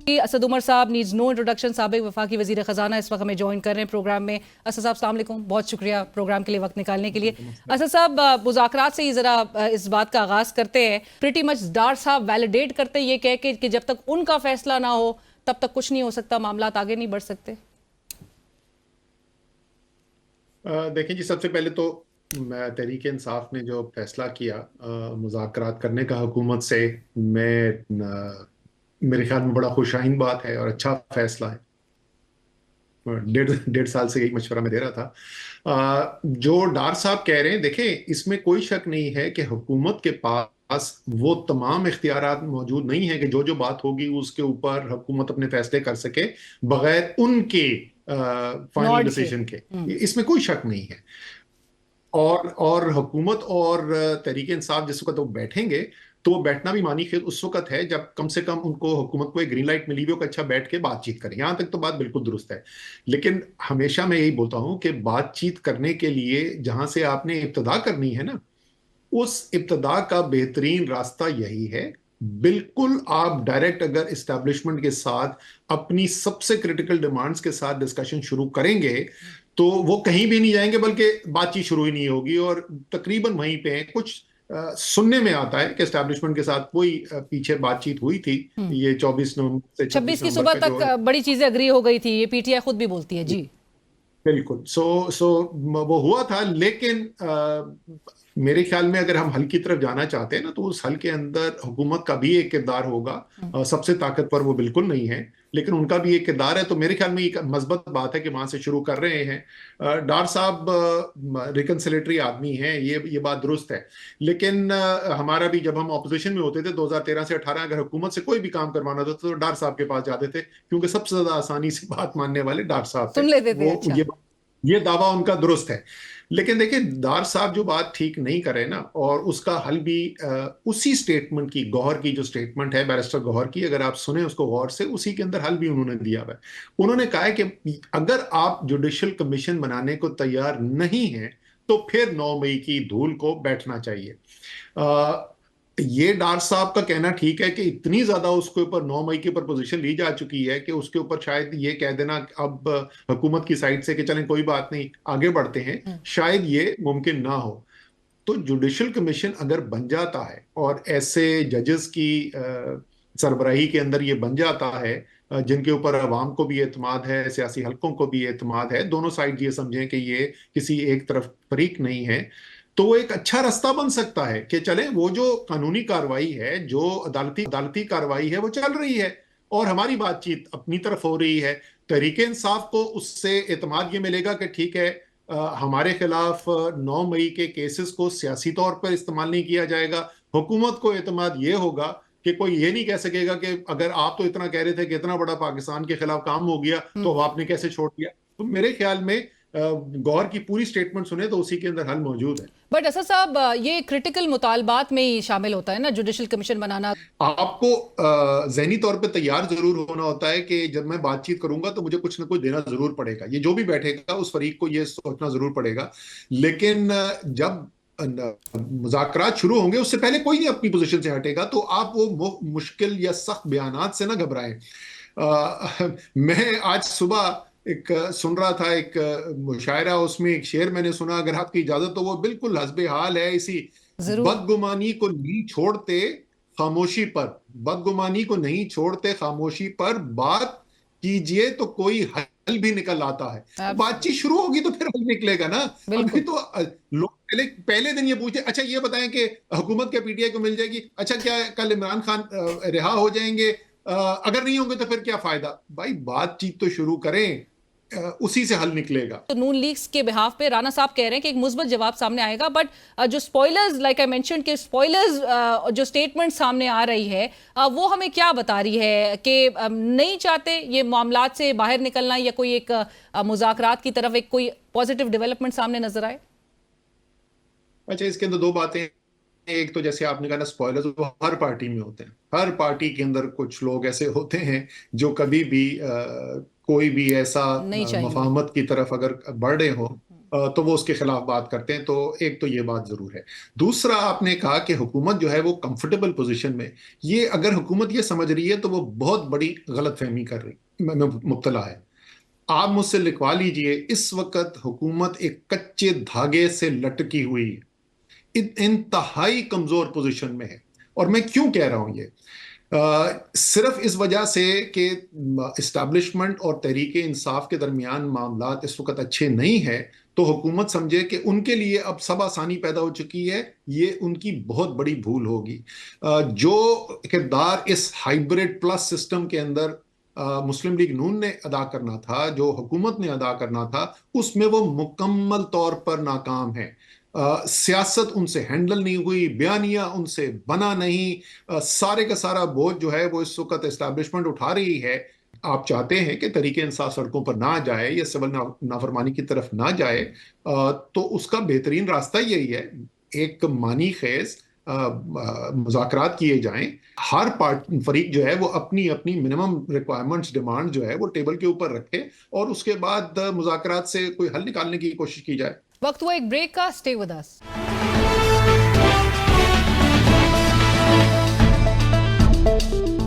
असद उमर साहब needs no introduction, साबिक वफाकी वजीर खजाना इस वक्त हमें ज्वाइन कर रहे हैं प्रोग्राम में। असद साहब अस्सलाम वालेकुम, बहुत शुक्रिया प्रोग्राम के लिए वक्त निकालने के लिए। असद साहब, मुज़ाकरात से ही जरा इस बात का आगाज करते हैं। प्रीटी मच डार साहब वैलिडेट करते हैं ये कह के कि जब तक उनका फैसला ना हो तब तक कुछ नहीं हो सकता, मामला आगे नहीं बढ़ सकते। देखें जी, सबसे पहले तो तहरीक इंसाफ ने जो फैसला किया मुज़ाकरात करने का हुकूमत से, मेरे ख्याल में बड़ा खुशाइन बात है और अच्छा फैसला है। डेढ़ डेढ़ साल से यही मशवरा मैं दे रहा था। जो डार साहब कह रहे हैं, देखें, इसमें कोई शक नहीं है कि हुकूमत के पास वो तमाम इख्तियारात मौजूद नहीं है कि जो जो बात होगी उसके ऊपर हुकूमत अपने फैसले कर सके बगैर उनके फाइनल डिसीजन के। इसमें कोई शक नहीं है। और हुकूमत और तहरीक इंसाफ जिस वक्त वो बैठेंगे तो वो बैठना भी मानी खेल उस वक्त है जब कम से कम उनको हुकूमत को एक ग्रीन लाइट मिली हुई हो कि अच्छा बैठ के बातचीत करें। यहां तक तो बात बिल्कुल दुरुस्त है। लेकिन हमेशा मैं यही बोलता हूं कि बातचीत करने के लिए जहां से आपने इब्तदा करनी है ना, उस इब्तदा का बेहतरीन रास्ता यही है। बिल्कुल आप डायरेक्ट अगर इस्टेब्लिशमेंट के साथ अपनी सबसे क्रिटिकल डिमांड्स के साथ डिस्कशन शुरू करेंगे तो वो कहीं भी नहीं जाएंगे, बल्कि बातचीत शुरू ही नहीं होगी और तकरीबन वहीं पे हैं। कुछ सुनने में आता है कि एस्टैब्लिशमेंट के साथ कोई पीछे बातचीत हुई थी। ये 24 नवंबर से 26 की 26 नवंबर सुबह का जो तक बड़ी चीजें अग्री हो गई थी, ये पीटीआई खुद भी बोलती है जी। बिल्कुल। सो वो हुआ था, लेकिन मेरे ख्याल में अगर हम हल की तरफ जाना चाहते हैं ना तो उस हल के अंदर हुकूमत का भी एक किरदार होगा। सबसे ताकतवर वो बिल्कुल नहीं है, लेकिन उनका भी एक किरदार है। तो मेरे ख्याल में एक मस्बत बात है कि वहां से शुरू कर रहे हैं। डार साहब रिकन्सिलेटरी आदमी हैं, ये बात दुरुस्त है। लेकिन हमारा भी जब हम ऑपोजिशन में होते थे 2013 से 18, अगर हुकूमत से कोई भी काम करवाना था तो डार साहब के पास जाते थे, क्योंकि सबसे ज्यादा आसानी से बात मानने वाले डार साहब थे। सुन लेते थे, वो अच्छा। ये दावा उनका दुरुस्त है। लेकिन देखिए, दार साहब जो बात ठीक नहीं करे ना, और उसका हल भी उसी स्टेटमेंट की, गौहर की जो स्टेटमेंट है बैरिस्टर गौहर की, अगर आप सुने उसको गौर से, उसी के अंदर हल भी उन्होंने दिया हुआ है। उन्होंने कहा है कि अगर आप जुडिशल कमीशन बनाने को तैयार नहीं हैं तो फिर 9 मई की धूल को बैठना चाहिए। ये डार साहब का कहना ठीक है कि इतनी ज्यादा उसके ऊपर 9 मई के ऊपर पोजीशन ली जा चुकी है कि उसके ऊपर शायद ये कह देना अब हुकूमत की साइड से कि चलें कोई बात नहीं आगे बढ़ते हैं, शायद ये मुमकिन ना हो। तो जुडिशल कमीशन अगर बन जाता है और ऐसे जजेस की सरबराही के अंदर ये बन जाता है जिनके ऊपर अवाम को भी एतमाद है, सियासी हलकों को भी एतमाद है, दोनों साइड ये समझें कि ये किसी एक तरफ फरीक नहीं है, तो वो एक अच्छा रास्ता बन सकता है कि चलें वो जो कानूनी कार्रवाई है, जो अदालती कार्रवाई है, वो चल रही है और हमारी बातचीत अपनी तरफ हो रही है। तहरीक इंसाफ को उससे एतमाद ये मिलेगा कि ठीक है, हमारे खिलाफ 9 मई के केसेस को सियासी तौर पर इस्तेमाल नहीं किया जाएगा। हुकूमत को एतमाद ये होगा कि कोई ये नहीं कह सकेगा कि अगर आप तो इतना कह रहे थे कि इतना बड़ा पाकिस्तान के खिलाफ काम हो गया तो आपने कैसे छोड़ दिया। तो मेरे ख्याल में गौर की पूरी स्टेटमेंट सुने तो उसी के अंदर हल मौजूद है। बट असद साहब, ये क्रिटिकल मुतालबात में ही शामिल होता है ना जुडिशल कमीशन बनाना। आपको जहनी तौर पे तैयार जरूर होना होता है कि जब मैं बातचीत करूंगा तो मुझे कुछ ना कुछ देना जरूर पड़ेगा। ये जो भी बैठेगा उस फरीक को ये सोचना जरूर पड़ेगा। लेकिन जब मुज़ाकरात शुरू होंगे उससे पहले कोई नहीं अपनी पोजीशन से हटेगा, तो आप वो मुश्किल या सख्त बयानात से ना घबराएं। मैं आज सुबह एक सुन रहा था, एक मुशायरा, उसमें एक शेर मैंने सुना, अगर आपकी इजाजत तो वो बिल्कुल हस्बे हाल है इसी। जरूर। बदगुमानी को नहीं छोड़ते खामोशी पर, बदगुमानी को नहीं छोड़ते खामोशी पर, बात कीजिए तो कोई हल भी निकल आता है। तो बातचीत शुरू होगी तो फिर हल निकलेगा ना। अभी बिल्कुल। तो लोग पहले पहले दिन ये पूछते, अच्छा ये बताएं कि हुकूमत क्या पीटीआई को मिल जाएगी, अच्छा क्या कल इमरान खान रिहा हो जाएंगे, अगर नहीं होंगे तो फिर क्या फायदा। भाई बातचीत तो शुरू करें, उसी से हल निकलेगा। तो नून लीग्स के बिहाफ पे राना साहब कह रहे हैं कि एक मुस्बत जवाब सामने आएगा, बट जो स्पॉयलर्स, लाइक आई मेंशन के स्पॉयलर्स, जो स्टेटमेंट सामने आ रही है वो हमें क्या बता रही है कि नहीं चाहते ये मामलात से बाहर निकलना, या कोई एक मुज़ाकरात की तरफ एक कोई पॉजिटिव डेवलपमेंट सामने नजर आए। अच्छा, इसके अंदर दो बातें। एक तो जैसे आपने कहा ना, स्पॉयलर्स वो हर पार्टी में होते हैं। हर पार्टी के अंदर कुछ लोग ऐसे होते हैं जो कभी भी कोई भी ऐसा नहीं चाहिए। मफाहमत की तरफ अगर बढ़ रहे हो तो वो उसके खिलाफ बात करते हैं। तो एक तो ये बात जरूर है। दूसरा, आपने कहा कि हुकूमत जो है वो कंफर्टेबल पोजीशन में, ये अगर हुकूमत ये समझ रही है तो वो बहुत बड़ी गलतफहमी कर रही में मुब्तला है। आप मुझसे लिखवा लीजिए, इस वक्त हुकूमत एक कच्चे धागे से लटकी हुई है, इंतहाई कमजोर पोजीशन में है। और मैं क्यों कह रहा हूं ये, सिर्फ इस वजह से कि इस्टेब्लिशमेंट और तहरीके इंसाफ के दरमियान मामलात इस वक्त अच्छे नहीं है, तो हुकूमत समझे कि उनके लिए अब सब आसानी पैदा हो चुकी है, ये उनकी बहुत बड़ी भूल होगी। जो किरदार इस हाइब्रिड प्लस सिस्टम के अंदर मुस्लिम लीग नून ने अदा करना था, जो हुकूमत ने अदा करना था, उसमें वो मुकम्मल तौर पर नाकाम है। सियासत उनसे हैंडल नहीं हुई, बयानिया उनसे बना नहीं। सारे का सारा बोझ जो है वो इस वक्त एस्टैब्लिशमेंट उठा रही है। आप चाहते हैं कि तरीके इंसाफ सड़कों पर ना जाए या सिविल नाफरमानी की तरफ ना जाए, तो उसका बेहतरीन रास्ता यही है, एक मानी खेज मुज़ाकरात किए जाएं। हर फरीक जो है वो अपनी अपनी मिनिमम रिक्वायरमेंट्स, डिमांड जो है वो टेबल के ऊपर रखे, और उसके बाद मुज़ाकरात से कोई हल निकालने की कोशिश की जाए। वक्त हुआ एक ब्रेक का, स्टे विद अस।